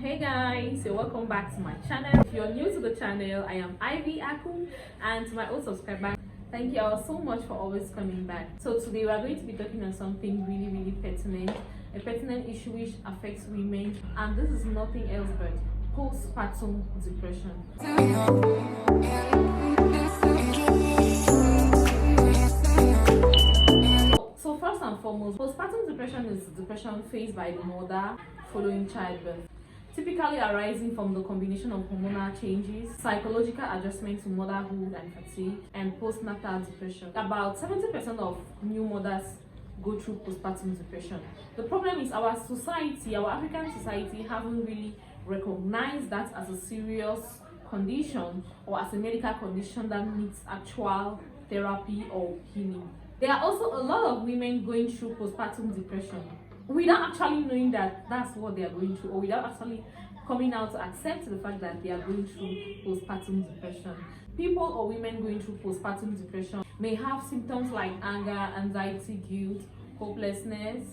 Hey guys, so welcome back to my channel. If you're new to the channel, I am Ivy Aku, and to my old subscribers, thank you all so much for always coming back. So today we are going to be talking on something really pertinent, a pertinent issue which affects women, and this is nothing else but postpartum depression. So first and foremost, postpartum depression is depression faced by the mother following childbirth, typically arising from the combination of hormonal changes, psychological adjustment to motherhood and fatigue, and postnatal depression. About 70% of new mothers go through postpartum depression. The problem is our society, our African society, haven't really recognized that as a serious condition or as a medical condition that needs actual therapy or healing. There are also a lot of women going through postpartum depression without actually knowing that that's what they are going through, or without actually coming out to accept the fact that they are going through postpartum depression. People or women going through postpartum depression may have symptoms like anger, anxiety, guilt, hopelessness,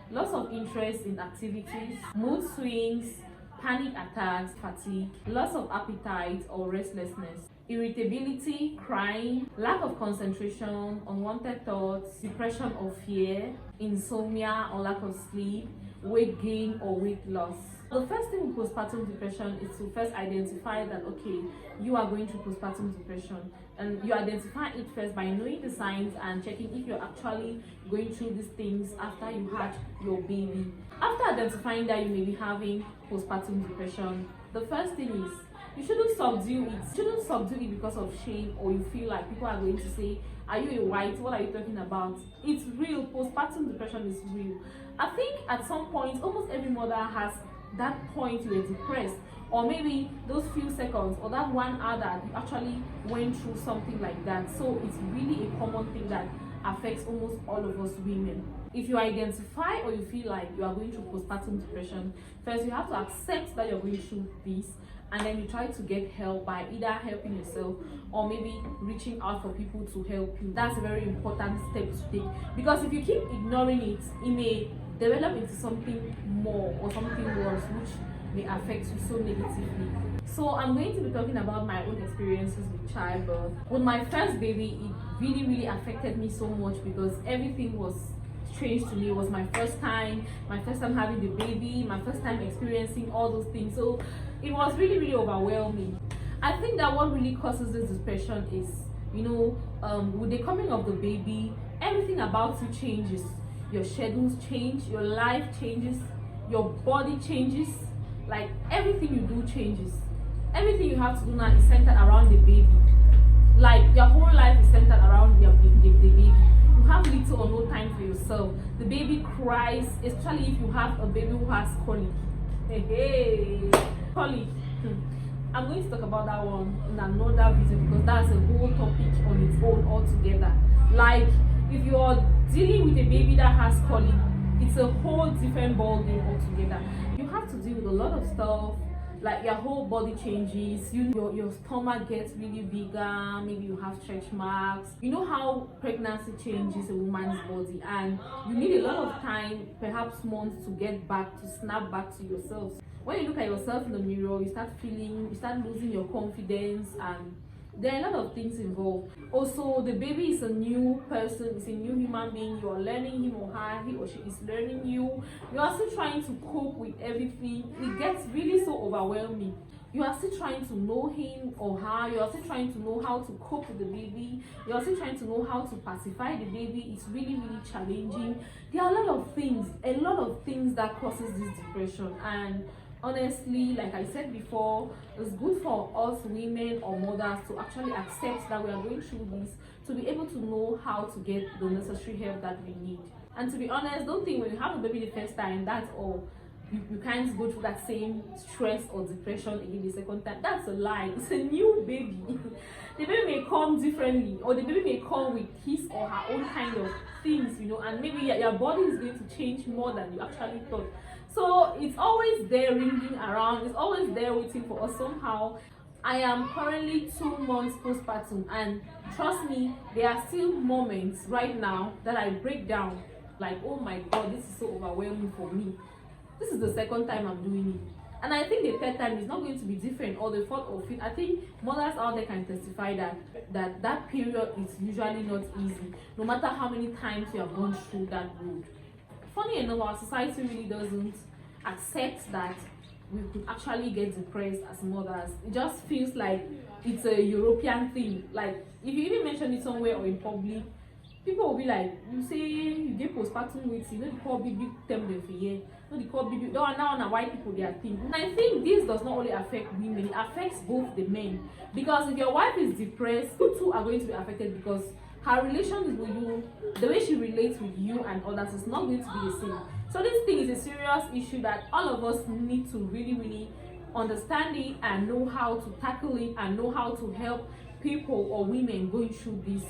loss of interest in activities, mood swings, panic attacks, fatigue, loss of appetite or restlessness, irritability, crying, lack of concentration, unwanted thoughts, depression or fear, insomnia or lack of sleep, weight gain or weight loss. The first thing with postpartum depression is to first identify that okay, you are going through postpartum depression, and you identify it first by knowing the signs and checking if you're actually going through these things after you had your baby. After identifying that you may be having postpartum depression, the first thing is you shouldn't subdue it. You shouldn't subdue it because of shame, or you feel like people are going to say, are you a white? What are you talking about? It's real. Postpartum depression is real. I think at some point, almost every mother has that point you were depressed, or maybe those few seconds or that 1 hour that you actually went through something like that. So it's really a common thing that affects almost all of us women. If you identify or you feel like you are going through postpartum depression, first you have to accept that you're going through this, and then you try to get help by either helping yourself or maybe reaching out for people to help you. That's a very important step to take, because if you keep ignoring it, it may develop into something more or something worse, which may affect you so negatively. So I'm going to be talking about my own experiences with childbirth. With my first baby, it really affected me so much because everything was strange to me. It was my first time having the baby, my first time experiencing all those things. So it was really overwhelming. I think that what really causes this depression is, with the coming of the baby, everything about you changes. Your schedules change, your life changes, your body changes, like everything you do changes. Everything you have to do now is centered around the baby. Like your whole life is centered around the baby. You have little or no time for yourself. The baby cries, especially if you have a baby who has colic. Colic. I'm going to talk about that one in another video because that's a whole topic on its own altogether. Like, if you're dealing with a baby that has colic, it's a whole different ball game altogether. You have to deal with a lot of stuff, like your whole body changes, your stomach gets really bigger, maybe you have stretch marks. You know how pregnancy changes a woman's body, and you need a lot of time, perhaps months, to get back, to snap back to yourself. When you look at yourself in the mirror, you start losing your confidence, and there are a lot of things involved. Also, the baby is a new person, it's a new human being. You are learning him or her, he or she is learning you. You are still trying to cope with everything. It gets really so overwhelming. You are still trying to know him or her. You are still trying to know how to cope with the baby. You are still trying to know how to pacify the baby. It's really challenging. There are a lot of things that causes this depression, and honestly, like I said before, it's good for us women or mothers to actually accept that we are going through this, to be able to know how to get the necessary help that we need. And to be honest, don't think when you have a baby the first time, that's all. You can't go through that same stress or depression again the second time. That's a lie. It's a new baby. The baby may come differently, or the baby may come with his or her own kind of things, and maybe your body is going to change more than you actually thought. So it's always there ringing around, it's always there waiting for us somehow. I am currently 2 months postpartum, and trust me, there are still moments right now that I break down, like, oh my god, this is so overwhelming for me. This is the second time I'm doing it. And I think the third time is not going to be different, or the fourth or fifth. I think mothers out there can testify that period is usually not easy, no matter how many times you have gone through that road. Funny enough, our society really doesn't accept that we could actually get depressed as mothers. It just feels like it's a European thing. Like if you even mention it somewhere or in public, people will be like, you say you get postpartum weight, you know the poor baby term them for year. No, the poor baby. Now white people they are thinking. I think this does not only affect women; it affects both the men. Because if your wife is depressed, you too are going to be affected because her relations with you, the way she relates with you and others, is not going to be the same. So this thing is a serious issue that all of us need to really understand it and know how to tackle it and know how to help people or women going through this.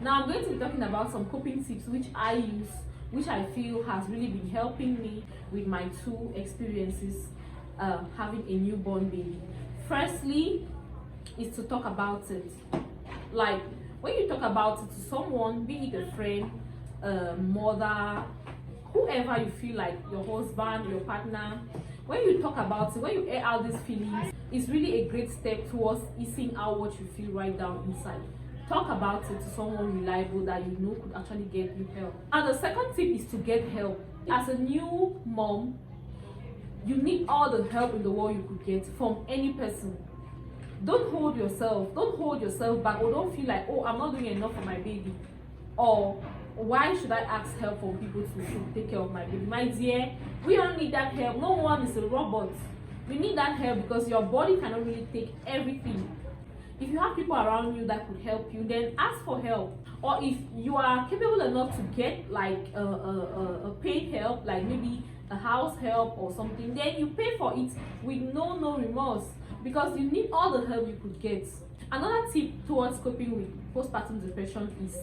Now I'm going to be talking about some coping tips which I use, which I feel has really been helping me with my two experiences having a newborn baby. Firstly is to talk about it. Like when you talk about it to someone, be it a friend, mother, whoever you feel like, your husband, your partner, when you talk about it, when you air out these feelings, it's really a great step towards easing out what you feel right down inside. Talk about it to someone reliable that you know could actually get you help. And the second tip is to get help. As a new mom, you need all the help in the world you could get from any person. Don't hold yourself back, or don't feel like, oh, I'm not doing enough for my baby, or why should I ask help from people to take care of my baby? My dear, we don't need that help. No one is a robot. We need that help because your body cannot really take everything. If you have people around you that could help you, then ask for help. Or if you are capable enough to get like a paid help, like maybe a house help or something, then you pay for it with no remorse, because you need all the help you could get. Another tip towards coping with postpartum depression is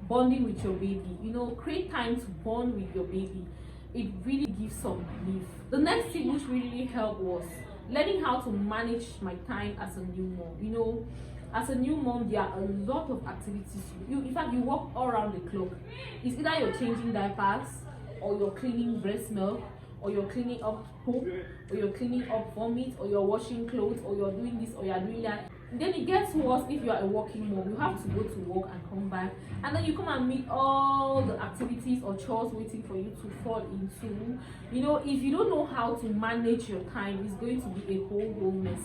bonding with your baby. You know, create time to bond with your baby. It really gives some relief. The next tip which really helped was learning how to manage my time as a new mom. You know, as a new mom, there are a lot of activities. In fact, you work all around the clock. It's either you're changing diapers, or you're cleaning breast milk, or you're cleaning up poop, or you're cleaning up vomit, or you're washing clothes, or you're doing this, or you're doing that. Then it gets worse if you are a working mom. You have to go to work and come back, and then you come and meet all the activities or chores waiting for you to fall into. You know, if you don't know how to manage your time, it's going to be a whole mess.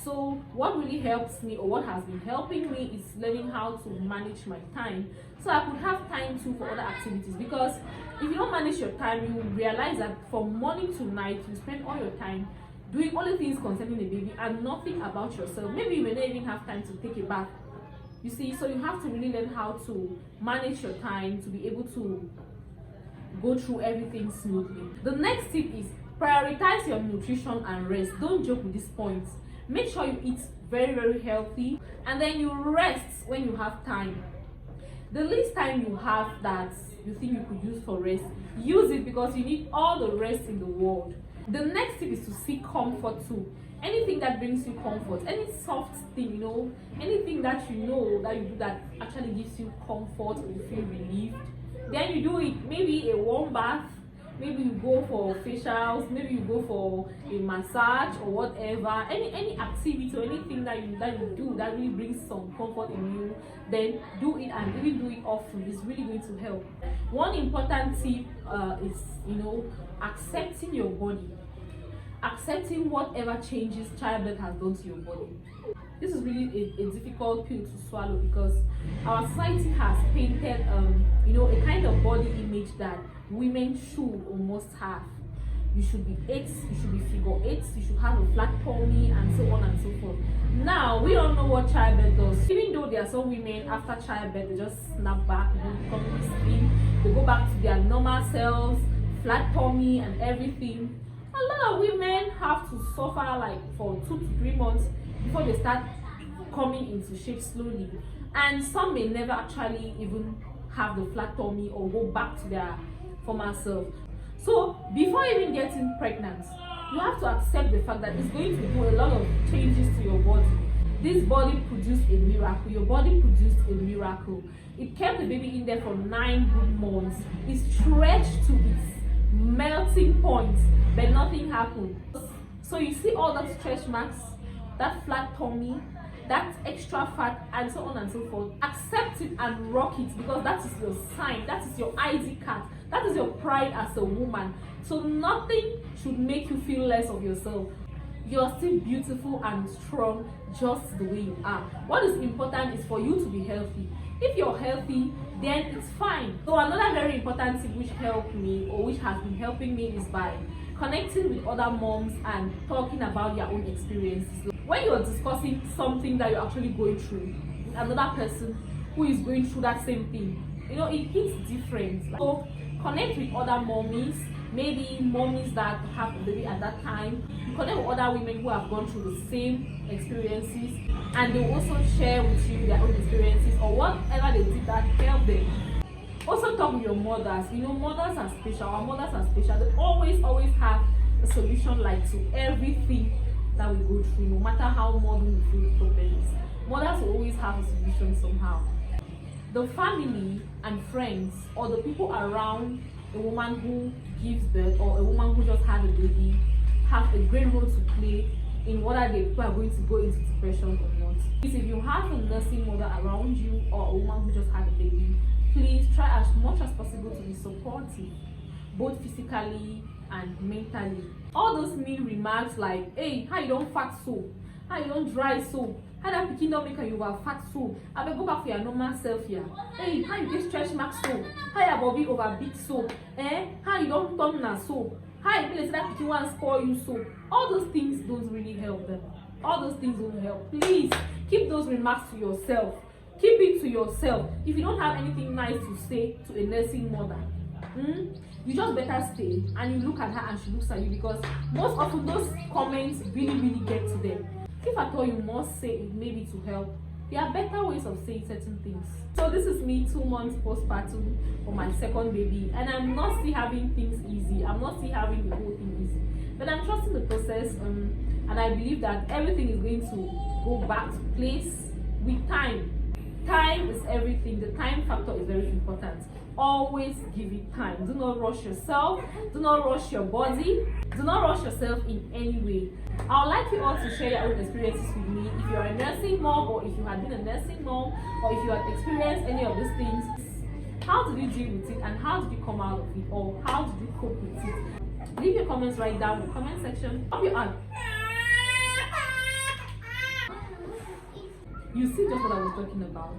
So what really helps me, or what has been helping me, is learning how to manage my time, so I could have time too for other activities. Because if you don't manage your time, you will realize that from morning to night you spend all your time doing only things concerning the baby and nothing about yourself. Maybe you may not even have time to take a bath. You see, so you have to really learn how to manage your time to be able to go through everything smoothly. The next tip is prioritize your nutrition and rest. Don't joke with this point. Make sure you eat very healthy, and then you rest when you have time. The least time you have that you think you could use for rest, use it, because you need all the rest in the world. The next tip is to seek comfort too. Anything that brings you comfort, any soft thing, you know, anything that you know that you do that actually gives you comfort or you feel relieved, then you do it. Maybe a warm bath, maybe you go for facials, maybe you go for a massage or whatever. Any activity or anything that you do that really brings some comfort in you, then do it, and really do it often. It's really going to help. One important tip is, you know, accepting your body, accepting whatever changes childbirth has done to your body. This is really a difficult pill to swallow, because our society has painted you know, a kind of body image that women should or must have. You should be 8, you should be figure 8, you should have a flat tummy, and so on and so forth. Now we don't know what childbirth does. Even though there are some women after childbirth, they just snap back, you know, become really slim, they go back to their normal selves, flat tummy and everything. A lot of women have to suffer like for 2 to 3 months before they start coming into shape slowly, and some may never actually even have the flat tummy or go back to their former self. So before even getting pregnant, you have to accept the fact that it's going to do a lot of changes to your body. This body produced a miracle. Your body produced a miracle. It kept the baby in there for 9 good months. It stretched to its melting point, but nothing happened. So you see all that stretch marks, that flat tummy, that extra fat, and so on and so forth. Accept it and rock it, because that is your sign, that is your ID card, that is your pride as a woman. So nothing should make you feel less of yourself. You're still beautiful and strong just the way you are. What is important is for you to be healthy. If you're healthy, then it's fine. So another very important thing which helped me, or which has been helping me, is by connecting with other moms and talking about their own experiences. When you're discussing something that you're actually going through with another person who is going through that same thing, it hits different. So connect with other mommies, maybe mommies that have a baby at that time. You connect with other women who have gone through the same experiences, and they will also share with you their own experiences or whatever they did that helped them. Also talk with your mothers. Mothers are special. Our mothers are special. They always have a solution, like, to everything that we go through, no matter how modern we feel the problem is. Mothers will always have a solution somehow. The family and friends, or the people around a woman who gives birth, or a woman who just had a baby, have a great role to play in whether people are going to go into depression or not. If you have a nursing mother around you, or a woman who just had a baby, please try as much as possible to be supportive, both physically and mentally. All those mean remarks like, hey, how you don't fat so, how you don't dry so, how that pikin don't make you over fat so, I will go back for your normal self here. Hey, how you get stretch marks so, how your body over big so, how you don't turn na so, how you feel that pikin want spoil you so. All those things don't really help them. All those things don't help. Please keep those remarks to yourself. Keep it to yourself. If you don't have anything nice to say to a nursing mother, you just better stay and you look at her and she looks at you, because most often those comments really get to them. If at all you must say it, maybe to help, there are better ways of saying certain things. So this is me 2 months postpartum for my second baby, and I'm not still having things easy. I'm not still having the whole thing easy, but I'm trusting the process, and I believe that everything is going to go back to place with time. Time is everything. The time factor is very important. Always give it time. Do not rush yourself. Do not rush your body. Do not rush yourself in any way. I would like you all to share your own experiences with me. If you are a nursing mom, or if you had been a nursing mom, or if you had experienced any of these things, how did you deal with it, and how did you come out of it, or how did you cope with it? Leave your comments right down in the comment section. Up your hand. You see just what I was talking about.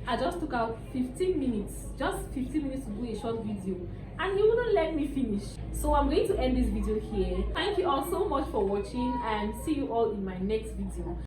I just took out 15 minutes, just 15 minutes to do a short video, and he wouldn't let me finish. So I'm going to end this video here. Thank you all so much for watching, and see you all in my next video.